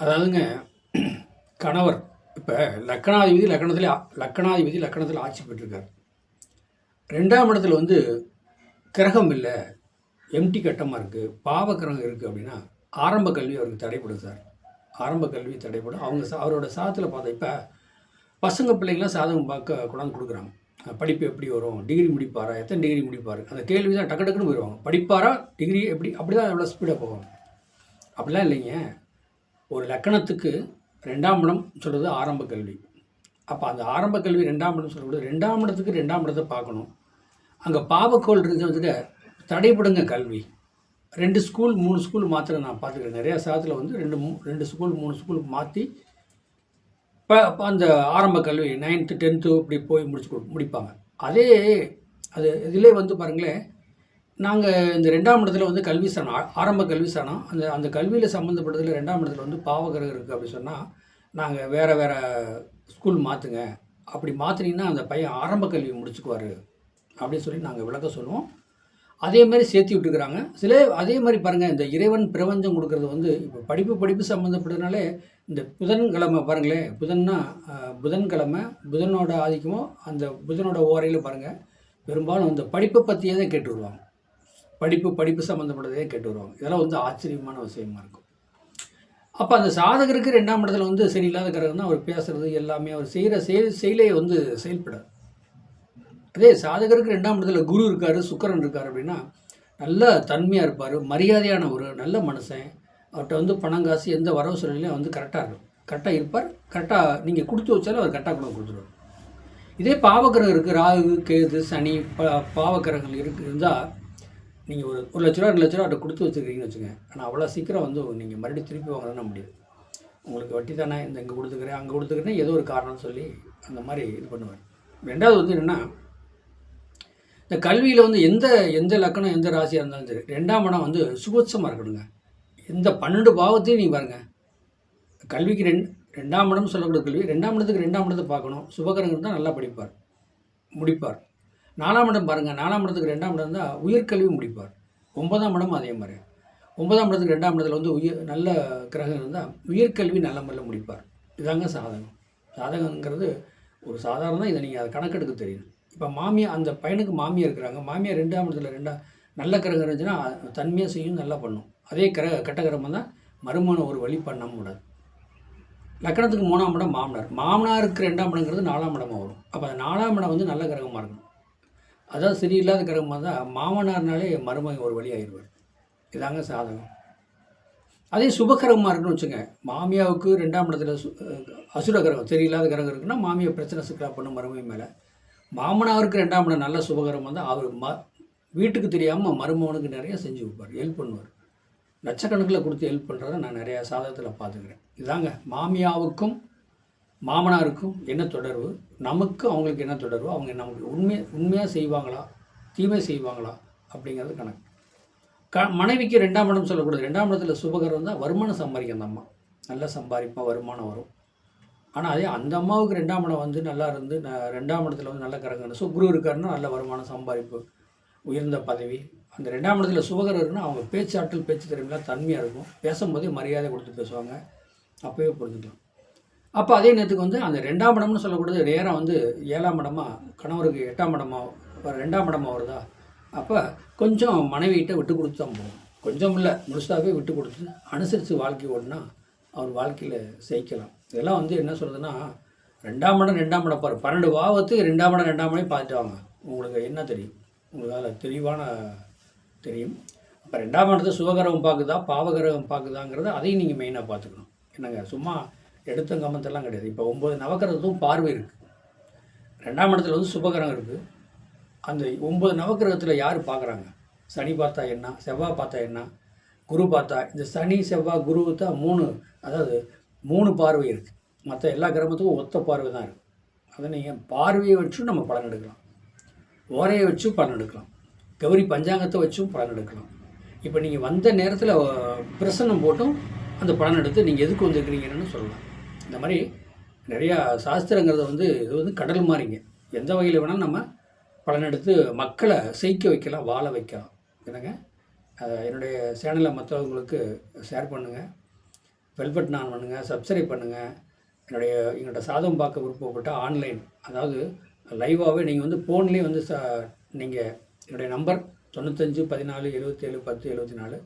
அதாவதுங்க, கணவர் இப்போ லக்கணாதிபதி லக்கணத்தில் ஆட்சி பெற்றிருக்கார். 2ஆம் இடத்துல வந்து கிரகம் இல்லை, எம்டி கட்டமாக இருக்குது, பாவ கிரகம் இருக்குது அப்படின்னா ஆரம்ப கல்வி அவருக்கு தடைப்படும் சார். ஆரம்ப கல்வி தடைப்படும். அவரோட சாதத்தில் பார்த்தா இப்போ பசங்க பிள்ளைங்களாம் சாதகம் பார்க்க கொண்டாந்து கொடுக்குறாங்க. படிப்பு எப்படி வரும், டிகிரி முடிப்பாரா, எத்தனை டிகிரி முடிப்பார், அந்த கேள்வி தான் டக்கு டக்குன்னு போயிடுவாங்க. படிப்பாரா, டிகிரி எப்படி, அப்படி தான் எவ்வளோ ஸ்பீடாக போவாங்க. அப்படிலாம் இல்லைங்க. ஒரு லக்கணத்துக்கு 2ஆம் இடம் சொல்கிறது ஆரம்ப கல்வி. அப்போ அந்த ஆரம்ப கல்வி 2ஆம் இடம் சொல்லக்கூடாது. 2ஆம் இடத்துக்கு 2ஆம் இடத்தை பார்க்கணும். அங்கே பாவக்கோள் இருந்து வந்துட்டு தடைப்படுங்க கல்வி. 2 ஸ்கூல் 3 ஸ்கூல் மாத்திரம் நான் பார்த்துக்கிறேன். நிறையா சாதத்தில் வந்து 2 ஸ்கூல் 3 ஸ்கூல் மாற்றி இப்போ அந்த ஆரம்ப கல்வி 9th 10th இப்படி போய் முடிப்பாங்க. அது இதிலே வந்து பாருங்களேன், நாங்கள் இந்த 2ஆம் இடத்துல வந்து கல்வி ஸ்தானம், ஆரம்ப கல்வி ஸ்தானம், அந்த கல்வியில் சம்மந்தப்பட்டதில் 2ஆம் இடத்துல வந்து பாவகிரகம் இருக்குது அப்படி சொன்னால், நாங்கள் வேறு ஸ்கூல் மாற்றுங்க, அப்படி மாற்றினீங்கன்னா அந்த பையன் ஆரம்ப கல்வி முடிச்சுக்குவார் அப்படின்னு சொல்லி நாங்கள் விளக்க சொல்லுவோம். அதே மாதிரி சேர்த்து விட்டுக்கிறாங்க. அதே மாதிரி பாருங்கள், இந்த இறைவன் பிரபஞ்சம் கொடுக்குறது வந்து இப்போ படிப்பு சம்மந்தப்பட்டதுனாலே இந்த புதன்கிழமை பாருங்களேன், புதன்கிழமை புதனோட ஆதிக்கமோ அந்த புதனோட ஓரையில் பாருங்கள், பெரும்பாலும் இந்த படிப்பை பற்றியே தான் கேட்டு வருவாங்க. படிப்பு சம்மந்தப்பட்டதே கேட்டு வருவாங்க. இதெல்லாம் வந்து ஆச்சரியமான விஷயமா இருக்கும். அப்போ அந்த சாதகருக்கு 2ஆம் இடத்துல வந்து சரியில்லாத கிரகம் தான். அவர் பேசுகிறது எல்லாமே, அவர் செய்கிற செயலே வந்து செயல்படாது. அதே சாதகருக்கு 2ஆம் இடத்துல குரு இருக்கார், சுக்கிரன் இருக்கார் அப்படின்னா நல்ல தன்மையாக இருப்பார், மரியாதையான ஒரு நல்ல மனுஷன். அவர்கிட்ட வந்து பணம் காசு எந்த வரவு சூழ்நிலையும் வந்து கரெக்டாக இருப்பார். கரெக்டாக நீங்கள் கொடுத்து வச்சாலும் அவர் கரெக்டாக கூட கொடுத்துருவார். இதே பாவக்கிரகம் இருக்குது, ராகு கேது சனி பாவக்கிரகங்கள் இருந்தால் நீங்கள் ஒரு 1 லட்ச ரூபா 2 லட்ச ரூபா அவர்கிட்ட கொடுத்து வச்சுருக்கீங்கன்னு வச்சுங்க. ஆனால் அவ்வளோ சீக்கிரம் வந்து நீங்கள் மறுபடியும் திருப்பி வாங்கணும்னா முடியாது. உங்களுக்கு வட்டி தானே, இங்கே கொடுத்துக்கிறேன் அங்கே கொடுத்துக்கிறேன் ஏதோ ஒரு காரணம்னு சொல்லி அந்த மாதிரி இது பண்ணுவார். 2வது வந்து என்னென்னா, இந்த கல்வியில் வந்து எந்த லக்கணம் எந்த ராசியாக இருந்தாலும் சரி, 2ஆம் இடம் வந்து சுபட்சமாக இருக்கணுங்க. எந்த 12 பாவத்தையும் நீங்கள் பாருங்கள், கல்விக்கு 2ஆம் இடம் சொல்லக்கூடிய கல்வி 2ஆம் இடத்துக்கு 2ஆம் இடத்தை பார்க்கணும். சுபகரங்கள் தான் நல்லா முடிப்பார். 4ஆம் இடம் பாருங்கள், 4ஆம் இடத்துக்கு 2ஆம் இடம் தான் உயர்கல்வி முடிப்பார். 9ஆம் இடம் அதே மாதிரி. 9ஆம் இடத்துக்கு 2ஆம் இடத்துல வந்து நல்ல கிரகம் இருந்தால் உயர்கல்வி நல்ல முறையில் முடிப்பார். இதாங்க சாதகங்கிறது ஒரு சாதாரண. இதை நீங்கள் அதை கணக்கெடுக்க தெரியும். இப்போ அந்த பையனுக்கு மாமியார் இருக்கிறாங்க, மாமியார் 2ஆம் இடத்துல நல்ல கிரகம் இருந்துச்சுன்னா தன்மையாக செய்யும், நல்லா பண்ணும். அதே கெட்டகிரகம் தான் மறுமணம் ஒரு வழி பண்ண முடியாது. லக்கணத்துக்கு 3ஆம் இடம் மாமனாருக்கு 2ஆம் இடங்கிறது 4ஆம் இடமாக வரும். அப்போ அந்த 4ஆம் இடம் வந்து நல்ல கிரகமாக இருக்கணும். அதாவது சரியில்லாத கிரகமாக தான் மாமனார்னாலே மருமகன் ஒரு வழி ஆயிடுவார். இதாங்க சாதகம். அதே சுபகிரகமாக இருக்குன்னு வச்சுங்க, மாமியாவுக்கு 2ஆம் இடத்துல அசுர கிரகம் சரியில்லாத கிரகம் இருக்குன்னா மாமியை பிரச்சனை சிக்கலா பண்ணும் மருமகன் மேலே. மாமனாருக்கு 2ஆம் இடம் நல்ல சுபகிரகம் வந்து அவர் வீட்டுக்கு தெரியாமல் மருமகனுக்கு நிறைய செஞ்சு வைப்பார், ஹெல்ப் பண்ணுவார். லட்சக்கணக்கில் கொடுத்து ஹெல்ப் பண்ணுறத நான் நிறையா சாதகத்தில் பார்த்துக்கிறேன். இதாங்க மாமியாவுக்கும் மாமனாருக்கும் என்ன தொடர்பு, நமக்கு அவங்களுக்கு என்ன தொடர்பு, அவங்க நமக்கு உண்மையாக செய்வாங்களா தீமை செய்வாங்களா அப்படிங்கிறது கணக்கு. மனைவிக்கு 2ஆம் இடம் சொல்லக்கூடாது. 2ஆம் இடத்துல சுபகரம் தான் வருமானம் சம்பாதிக்கும். அந்த அம்மா நல்லா சம்பாதிப்பா, வருமானம் வரும். ஆனால் அதே அந்த அம்மாவுக்கு 2ஆம் இடம் வந்து நல்லா இருந்து 2ஆம் இடத்துல வந்து நல்ல கிரகம் குரு இருக்காருன்னா நல்ல வருமானம் சம்பாதிப்பு, உயர்ந்த பதவி. அந்த 2ஆம் இடத்துல சுபகரம் இருக்குன்னா அவங்க பேச்சாற்றல் பேச்சு திறமையெல்லாம் தன்மையாக இருக்கும். பேசும்போதே மரியாதை கொடுத்து பேசுவாங்க, அப்போவே புரிஞ்சுக்கலாம். அப்போ அதே நேரத்துக்கு வந்து அந்த 2ஆம் இடம்னு சொல்லக்கூடாது. நேராக வந்து 7ஆம் இடமா கணவருக்கு 8ஆம் இடமா 2ஆம் இடமா வருதா, அப்போ கொஞ்சம் மனைவிகிட்ட விட்டு கொடுத்து தான் போகும். கொஞ்சம் இல்லை, முழுசாகவே விட்டு கொடுத்து அனுசரித்து வாழ்க்கை ஓடினா அவர் வாழ்க்கையில் ஜெயிக்கலாம். இதெல்லாம் வந்து என்ன சொல்கிறதுன்னா, 2ஆம் இடம் பாரு, 12 பாவத்துக்கு 2ஆம் இடம் பார்த்துட்டு வாங்க, உங்களுக்கு என்ன தெரியும், உங்களுக்கு அதில் தெளிவான தெரியும். அப்போ 2ஆம் இடத்தை சுபகிரகம் பார்க்குதா பாவகிரகம் பார்க்குதாங்கிறத அதையும் நீங்கள் மெயினாக பார்த்துக்கணும். என்னங்க சும்மா எடுத்த கமத்தெல்லாம் கிடையாது. இப்போ 9 நவக்கிரகத்தும் பார்வை இருக்குது. 2ஆம் இடத்துல வந்து சுபகிரகம் இருக்குது. அந்த 9 நவக்கிரகத்தில் யார் பார்க்குறாங்க, சனி பார்த்தா என்ன, செவ்வாய் பார்த்தா என்ன, குரு பார்த்தா, இந்த சனி செவ்வாய் குரு தான் 3 பார்வை இருக்குது. மற்ற எல்லா கிரகத்துக்கும் ஒத்த பார்வை தான் இருக்குது. அதை நீங்கள் பார்வையை வச்சும் நம்ம பலன் எடுக்கலாம், ஓரையை வச்சும் பலன் எடுக்கலாம், கௌரி பஞ்சாங்கத்தை வச்சும் பலன் எடுக்கலாம். இப்போ நீங்கள் வந்த நேரத்தில் பிரசன்னம் போட்டும் அந்த பலன் எடுத்து நீங்கள் எதுக்கு வந்துருக்கிறீங்கன்னு சொல்லலாம். இந்த மாதிரி நிறையா சாஸ்திரங்கிறத வந்து இது வந்து கடல் மாதிரிங்க. எந்த வகையில் வேணாலும் நம்ம பலன் எடுத்து மக்களை செய்க்க வைக்கலாம், வாழ வைக்கலாம். என்னங்க என்னுடைய சேனலை மற்றவங்களுக்கு ஷேர் பண்ணுங்கள். பெல் பட்டன் ஆன் பண்ணுங்கள், சப்ஸ்கிரைப் பண்ணுங்கள். எங்கள்கிட்ட சாதகம் பார்க்க விருப்பப்பட்டால் ஆன்லைன், அதாவது லைவாகவே நீங்கள் வந்து ஃபோன்லேயே வந்து நீங்கள் என்னுடைய நம்பர் 95 14 77 10 74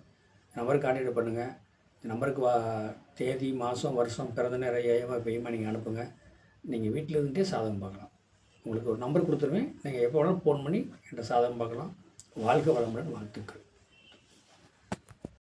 நம்பருக்கு கான்டாக்ட் பண்ணுங்கள். இந்த நம்பருக்கு தேதி, மாதம், வருஷம், பிறந்த நேரம், ஏமா பெய்யுமா நீங்கள் அனுப்புங்க. நீங்கள் வீட்டில் இருந்துகிட்டே சாதகம் பார்க்கலாம். உங்களுக்கு ஒரு நம்பர் கொடுத்துருவேன். நீங்கள் எப்போ வேணாலும் ஃபோன் பண்ணி என்கிட்ட சாதகம் பார்க்கலாம். வாழ்க வளமுடன், வாழ்த்துக்கள்.